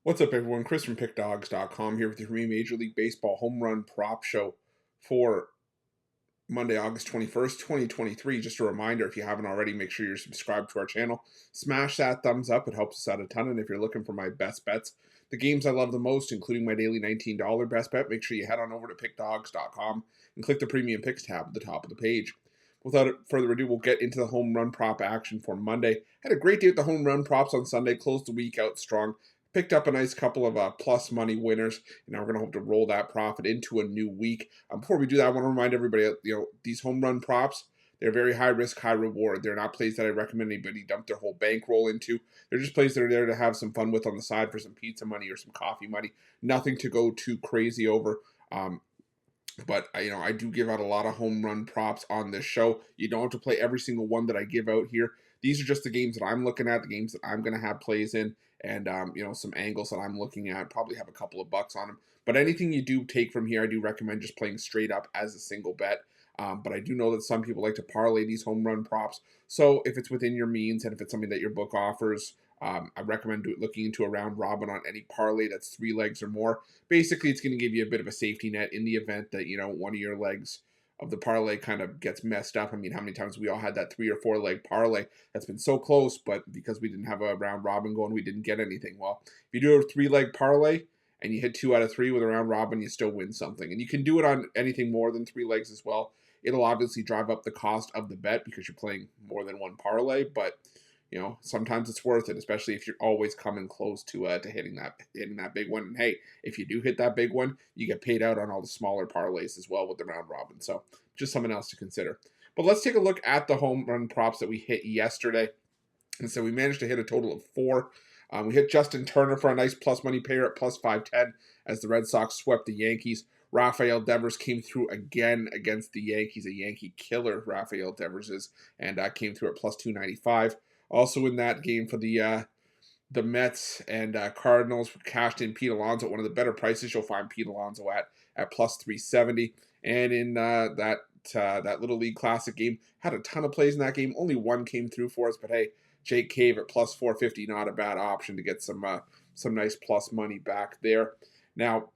What's up, everyone? Chris from Pickdawgz.com here with your Major League Baseball home run prop show for Monday, August 21st, 2023. Just a reminder, if you haven't already, make sure you're subscribed to our channel. Smash that thumbs up. It helps us out a ton. And if you're looking for my best bets, the games I love the most, including my daily $19 best bet, make sure you head on over to Pickdawgz.com and click the Premium Picks tab at the top of the page. Without further ado, we'll get into the home run prop action for Monday. Had a great day with the home run props on Sunday, closed the week out strong. Picked up a nice couple of plus money winners, and now we're going to hope to roll that profit into a new week. Before we do that, I want to remind everybody, these home run props, they're very high risk, high reward. They're not plays that I recommend anybody dump their whole bankroll into. They're just plays that are there to have some fun with on the side for some pizza money or some coffee money. Nothing to go too crazy over. But I do give out a lot of home run props on this show. You don't have to play every single one that I give out here. These are just the games that I'm looking at, the games that I'm going to have plays in, and some angles that I'm looking at. Probably have a couple of bucks on them. But anything you do take from here, I do recommend just playing straight up as a single bet. But I do know that some people like to parlay these home run props. So if it's within your means and if it's something that your book offers, I recommend looking into a round robin on any parlay that's 3 legs or more. Basically, it's going to give you a bit of a safety net in the event that, one of your legs of the parlay kind of gets messed up. I mean, how many times we all had that 3 or 4 leg parlay that's been so close, but because we didn't have a round robin going, we didn't get anything. Well, if you do a 3 leg parlay and you hit 2 out of 3 with a round robin, you still win something. And you can do it on anything more than 3 legs as well. It'll obviously drive up the cost of the bet because you're playing more than one parlay, but sometimes it's worth it, especially if you're always coming close to hitting that big one. And hey, if you do hit that big one, you get paid out on all the smaller parlays as well with the round robin. So just something else to consider. But let's take a look at the home run props that we hit yesterday. And so we managed to hit a total of 4. We hit Justin Turner for a nice plus money payer at plus 510 as the Red Sox swept the Yankees. Rafael Devers came through again against the Yankees, a Yankee killer, Rafael Devers is, and came through at plus 295. Also in that game for the Mets and Cardinals, cashed in Pete Alonso at one of the better prices you'll find Pete Alonso at plus 370. And in that Little League Classic game, had a ton of plays in that game. Only one came through for us, but hey, Jake Cave at plus 450, not a bad option to get some nice plus money back there. Now,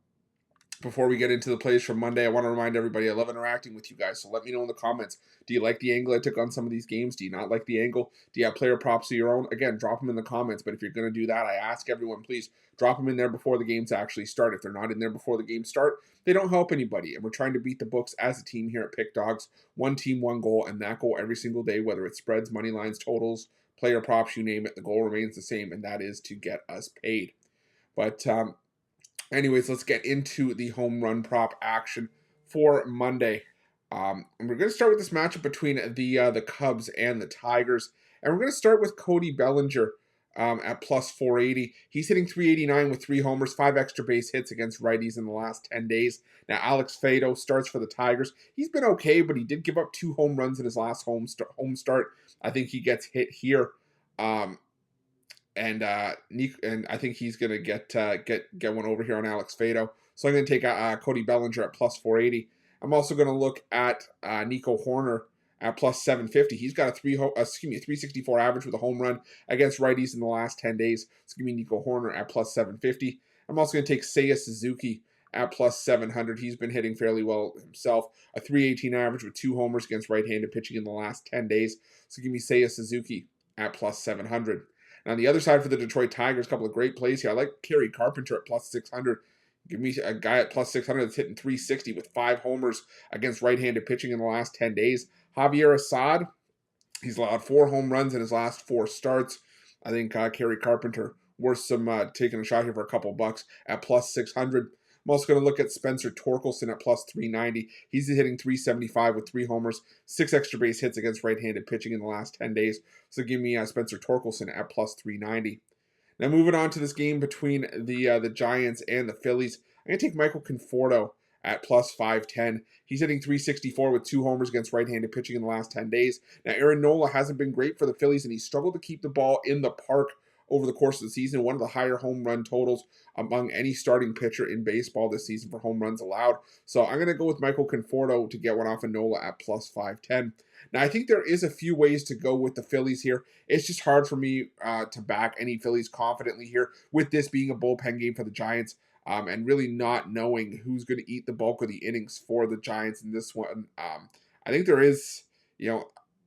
before we get into the plays for Monday, I want to remind everybody I love interacting with you guys. So let me know in the comments. Do you like the angle I took on some of these games? Do you not like the angle? Do you have player props of your own? Again, drop them in the comments. But if you're going to do that, I ask everyone, please drop them in there before the games actually start. If they're not in there before the games start, they don't help anybody. And we're trying to beat the books as a team here at Pickdawgz. One team, one goal, and that goal every single day, whether it's spreads, money lines, totals, player props, you name it. The goal remains the same, and that is to get us paid. But anyways, let's get into the home run prop action for Monday. And we're going to start with this matchup between the Cubs and the Tigers. And we're going to start with Cody Bellinger at plus 480. He's hitting 389 with 3 homers, 5 extra base hits against righties in the last 10 days. Now, Alex Fado starts for the Tigers. He's been okay, but he did give up 2 home runs in his last home start. I think he gets hit here. And I think he's gonna get one over here on Alex Fado. So I'm gonna take Cody Bellinger at plus 480. I'm also gonna look at Nico Hoerner at plus 750. He's got a 364 average with a home run against righties in the last 10 days. So give me Nico Hoerner at plus 750. I'm also gonna take Seiya Suzuki at plus 700. He's been hitting fairly well himself. A 318 average with 2 homers against right-handed pitching in the last 10 days. So give me Seiya Suzuki at plus 700. Now, on the other side for the Detroit Tigers, a couple of great plays here. I like Kerry Carpenter at plus 600. Give me a guy at plus 600 that's hitting 360 with 5 homers against right-handed pitching in the last 10 days. Javier Assad, he's allowed 4 home runs in his last 4 starts. I think Kerry Carpenter worth some taking a shot here for a couple bucks at plus 600. I'm also going to look at Spencer Torkelson at plus 390. He's hitting 375 with 3 homers, 6 extra base hits against right-handed pitching in the last 10 days. So give me Spencer Torkelson at plus 390. Now moving on to this game between the Giants and the Phillies, I'm going to take Michael Conforto at plus 510. He's hitting 364 with 2 homers against right-handed pitching in the last 10 days. Now, Aaron Nola hasn't been great for the Phillies, and he struggled to keep the ball in the park over the course of the season, one of the higher home run totals among any starting pitcher in baseball this season for home runs allowed. So I'm going to go with Michael Conforto to get one off of Nola at plus 510. Now, I think there is a few ways to go with the Phillies here. It's just hard for me to back any Phillies confidently here, with this being a bullpen game for the Giants, and really not knowing who's going to eat the bulk of the innings for the Giants in this one. I think there is,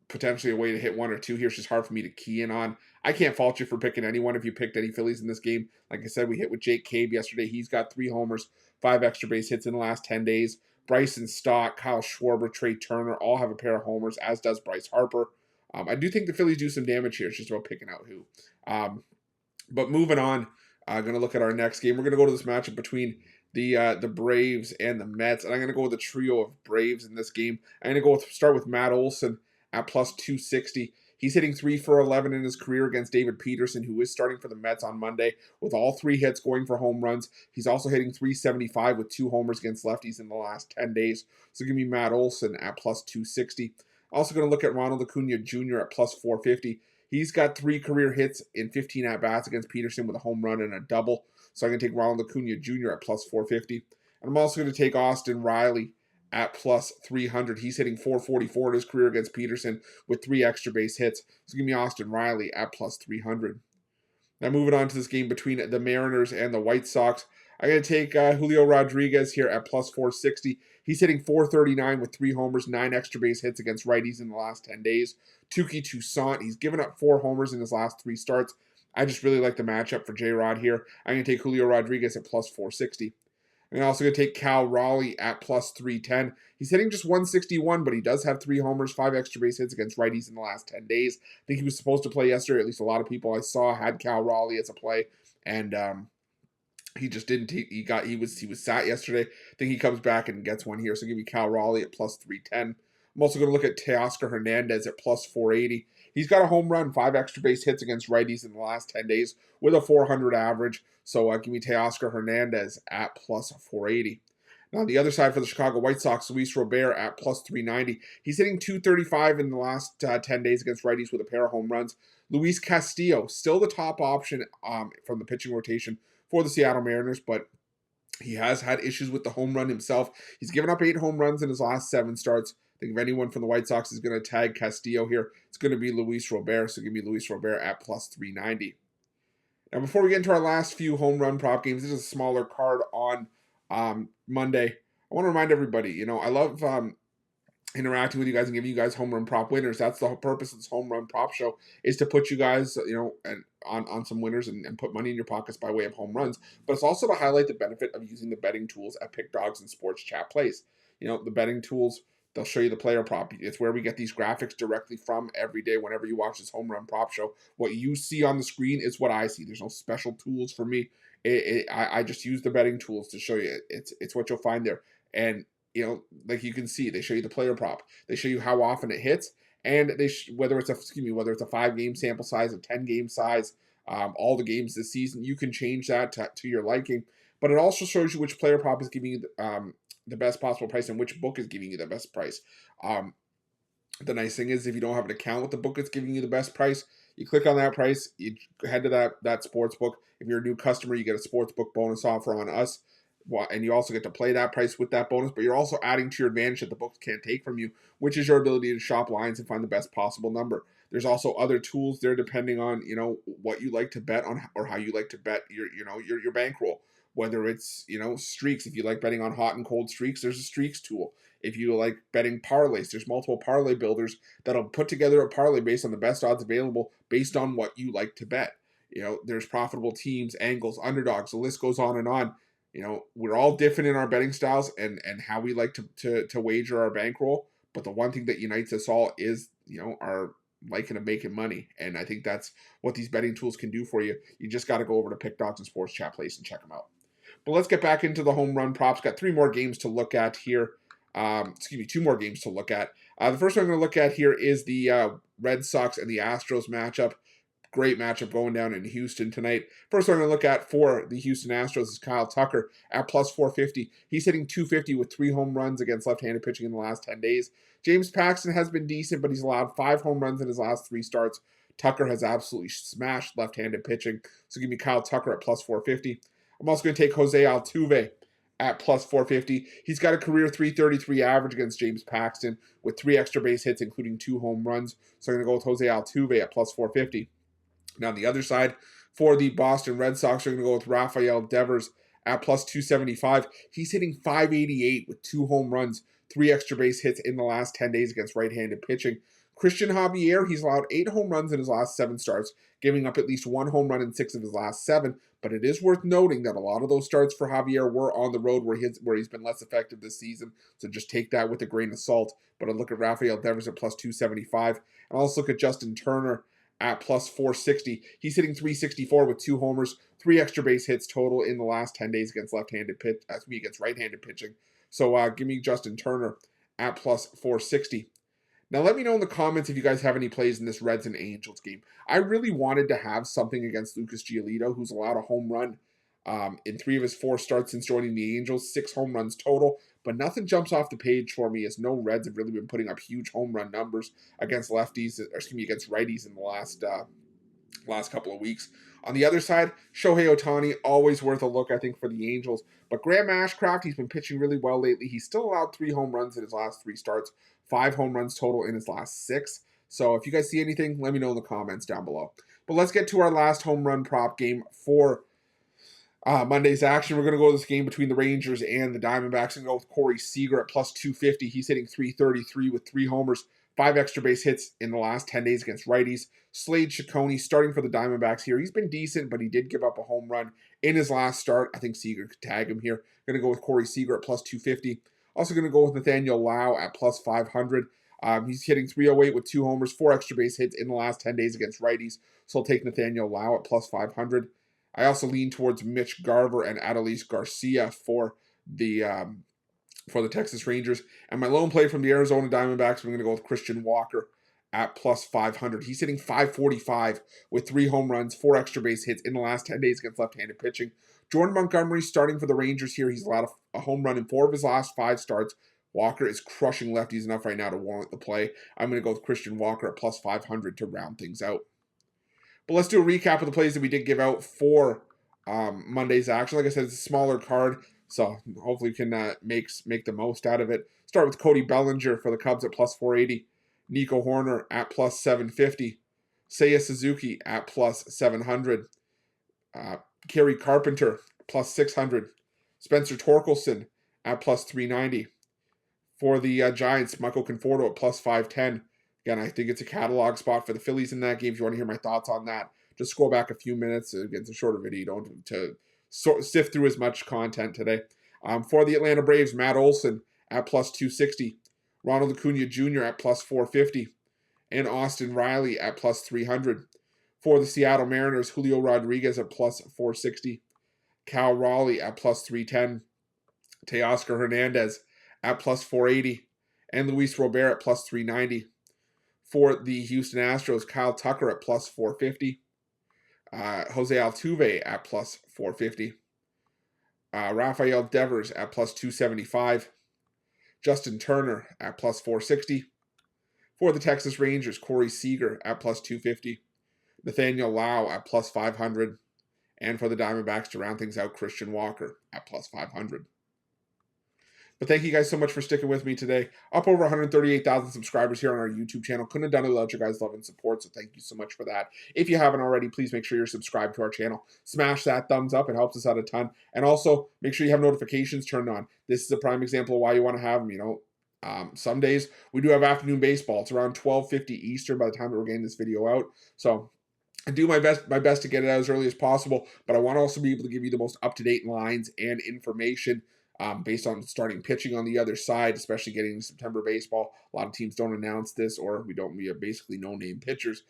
potentially a way to hit one or two here. It's just hard for me to key in on. I can't fault you for picking anyone if you picked any Phillies in this game. Like I said, we hit with Jake Cave yesterday. He's got 3 homers, 5 extra base hits in the last 10 days. Bryson Stott, Kyle Schwarber, Trey Turner all have a pair of homers, as does Bryce Harper. I do think the Phillies do some damage here. It's just about picking out who. But moving on, I'm going to look at our next game. We're going to go to this matchup between the Braves and the Mets, and I'm going to go with a trio of Braves in this game. I'm going to start with Matt Olson at plus 260. He's hitting 3 for 11 in his career against David Peterson, who is starting for the Mets on Monday, with all 3 hits going for home runs. He's also hitting 375 with 2 homers against lefties in the last 10 days. So give me Matt Olson at plus 260. Also going to look at Ronald Acuna Jr. at plus 450. He's got 3 career hits in 15 at-bats against Peterson with a home run and a double. So I'm going to take Ronald Acuna Jr. at plus 450. And I'm also going to take Austin Riley at plus 300. He's hitting 444 in his career against Peterson with 3 extra base hits. So give me Austin Riley at plus 300. Now moving on to this game between the Mariners and the White Sox, I'm going to take Julio Rodriguez here at plus 460. He's hitting 439 with 3 homers, 9 extra base hits against righties in the last 10 days. Touki Toussaint, he's given up 4 homers in his last 3 starts. I just really like the matchup for J-Rod here. I'm going to take Julio Rodriguez at plus 460. I'm also going to take Cal Raleigh at plus 310. He's hitting just 161, but he does have 3 homers, 5 extra base hits against righties in the last 10 days. I think he was supposed to play yesterday. At least a lot of people I saw had Cal Raleigh as a play, and he just didn't. He was sat yesterday. I think he comes back and gets one here. So give me Cal Raleigh at plus 310. I'm also going to look at Teoscar Hernandez at plus 480. He's got a home run, 5 extra base hits against righties in the last 10 days with a 400 average. So give me Teoscar Hernandez at plus 480. Now, on the other side for the Chicago White Sox, Luis Robert at plus 390. He's hitting 235 in the last 10 days against righties with a pair of home runs. Luis Castillo, still the top option from the pitching rotation for the Seattle Mariners, but he has had issues with the home run himself. He's given up 8 home runs in his last 7 starts. I think if anyone from the White Sox is going to tag Castillo here, it's going to be Luis Robert. So give me Luis Robert at plus 390. Now, before we get into our last few home run prop games, this is a smaller card on Monday. I want to remind everybody, I love interacting with you guys and giving you guys home run prop winners. That's the whole purpose of this home run prop show, is to put you guys, and on some winners and put money in your pockets by way of home runs. But it's also to highlight the benefit of using the betting tools at Pickdawgz and Sports Chat Plays. The betting tools, they'll show you the player prop. It's where we get these graphics directly from every day whenever you watch this home run prop show. What you see on the screen is what I see. There's no special tools for me. I just use the betting tools to show you. It's what you'll find there. And, like you can see, they show you the player prop. They show you how often it hits. And whether it's a 5-game sample size, a 10-game size, all the games this season, you can change that to your liking. But it also shows you which player prop is giving you the best possible price and which book is giving you the best price. The nice thing is, if you don't have an account with the book that's giving you the best price, you click on that price, you head to that sports book. If you're a new customer, you get a sports book bonus offer on us. And you also get to play that price with that bonus, but you're also adding to your advantage that the books can't take from you, which is your ability to shop lines and find the best possible number. There's also other tools there depending on, what you like to bet on or how you like to bet your bankroll. Whether it's, streaks. If you like betting on hot and cold streaks, there's a streaks tool. If you like betting parlays, there's multiple parlay builders that'll put together a parlay based on the best odds available based on what you like to bet. There's profitable teams, angles, underdogs. The list goes on and on. We're all different in our betting styles and how we like to wager our bankroll. But the one thing that unites us all is, our liking of making money. And I think that's what these betting tools can do for you. You just got to go over to Pickdawgz and Sports Chat Place and check them out. But let's get back into the home run props. Got 3 more games to look at here. 2 more games to look at. The first one I'm going to look at here is the Red Sox and the Astros matchup. Great matchup going down in Houston tonight. First one I'm going to look at for the Houston Astros is Kyle Tucker at plus 450. He's hitting 250 with 3 home runs against left-handed pitching in the last 10 days. James Paxton has been decent, but he's allowed 5 home runs in his last 3 starts. Tucker has absolutely smashed left-handed pitching. So give me Kyle Tucker at plus 450. I'm also going to take Jose Altuve at plus 450. He's got a career 333 average against James Paxton with 3 extra base hits, including 2 home runs. So I'm going to go with Jose Altuve at plus 450. Now on the other side, for the Boston Red Sox, we're going to go with Rafael Devers at plus 275. He's hitting 588 with 2 home runs, 3 extra base hits in the last 10 days against right-handed pitching. Christian Javier, he's allowed 8 home runs in his last 7 starts, giving up at least 1 home run in 6 of his last 7. But it is worth noting that a lot of those starts for Javier were on the road where he's been less effective this season. So just take that with a grain of salt. But I look at Rafael Devers at plus 275. And I'll also look at Justin Turner at plus 460. He's hitting 364 with 2 homers, 3 extra base hits total in the last 10 days against against right-handed pitching. So give me Justin Turner at plus 460. Now, let me know in the comments if you guys have any plays in this Reds and Angels game. I really wanted to have something against Lucas Giolito, who's allowed a home run in 3 of his 4 starts since joining the Angels, 6 home runs total. But nothing jumps off the page for me, as no Reds have really been putting up huge home run numbers against against righties in the last couple of weeks. On the other side, Shohei Ohtani, always worth a look, I think, for the Angels. But Graham Ashcraft, he's been pitching really well lately. He's still allowed 3 home runs in his last 3 starts, 5 home runs total in his last 6. So if you guys see anything, let me know in the comments down below. But let's get to our last home run prop game for Monday's action. We're going to go to this game between the Rangers and the Diamondbacks and go with Corey Seager at plus 250. He's hitting 333 with 3 homers, 5 extra base hits in the last 10 days against righties. Slade Ciccone starting for the Diamondbacks here. He's been decent, but he did give up a home run in his last start. I think Seager could tag him here. Going to go with Corey Seager at plus 250. Also going to go with Nathaniel Lau at plus 500. He's hitting 308 with 2 homers, 4 extra base hits in the last 10 days against righties. So I'll take Nathaniel Lau at plus 500. I also lean towards Mitch Garver and Adolis Garcia for the Texas Rangers. And my lone play from the Arizona Diamondbacks, I'm going to go with Christian Walker at plus 500. He's hitting 545 with 3 home runs, 4 extra base hits in the last 10 days against left-handed pitching. Jordan Montgomery starting for the Rangers here. He's allowed a home run in 4 of his last 5 starts. Walker is crushing lefties enough right now to warrant the play. I'm going to go with Christian Walker at plus 500 to round things out. But let's do a recap of the plays that we did give out for Monday's action. Like I said, it's a smaller card, so hopefully we can make the most out of it. Start with Cody Bellinger for the Cubs at plus 480. Nico Horner at plus 750. Seiya Suzuki at plus 700. Kerry Carpenter plus 600. Spencer Torkelson at plus 390. For the Giants, Michael Conforto at plus 510. Again, I think it's a catalog spot for the Phillies in that game. If you want to hear my thoughts on that, just scroll back a few minutes. Again, it's a shorter video. You don't want to sift through as much content today. For the Atlanta Braves, Matt Olson at plus 260. Ronald Acuna Jr. at plus 450. And Austin Riley at plus 300. For the Seattle Mariners, Julio Rodriguez at plus 460. Cal Raleigh at plus 310. Teoscar Hernandez at plus 480. And Luis Robert at plus 390. For the Houston Astros, Kyle Tucker at plus 450. Jose Altuve at plus 450. Rafael Devers at plus 275. Justin Turner at plus 460. For the Texas Rangers, Corey Seager at plus 250. Nathaniel Lau at plus 500. And for the Diamondbacks, to round things out, Christian Walker at plus 500. But thank you guys so much for sticking with me today. Up over 138,000 subscribers here on our YouTube channel. Couldn't have done it without your guys' love and support, so thank you so much for that. If you haven't already, please make sure you're subscribed to our channel. Smash that thumbs up. It helps us out a ton. And also, make sure you have notifications turned on. This is a prime example of why you want to have them, some days we do have afternoon baseball. It's around 12:50 Eastern by the time that we're getting this video out. So I do my best to get it out as early as possible, but I want to also be able to give you the most up-to-date lines and information based on starting pitching on the other side, especially getting into September baseball. A lot of teams don't announce this, or we have basically no-name pitchers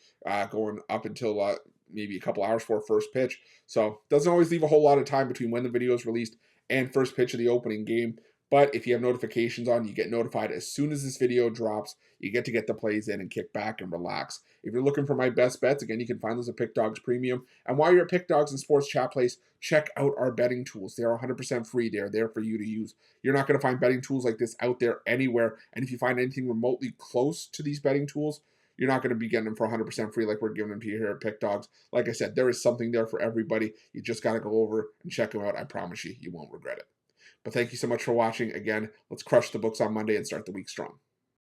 going up until maybe a couple hours before first pitch. So it doesn't always leave a whole lot of time between when the video is released and first pitch of the opening game. But if you have notifications on, you get notified as soon as this video drops. You get to get the plays in and kick back and relax. If you're looking for my best bets, again, you can find those at Pickdawgz Premium. And while you're at Pickdawgz and Sports Chat Place, check out our betting tools. They are 100% free. They're there for you to use. You're not going to find betting tools like this out there anywhere. And if you find anything remotely close to these betting tools, You're not going to be getting them for 100% free like we're giving them to you here at Pickdawgz. Like I said, there is something there for everybody. You just got to go over and check them out. I promise you, you won't regret it. But thank you so much for watching. Again, let's crush the books on Monday and start the week strong.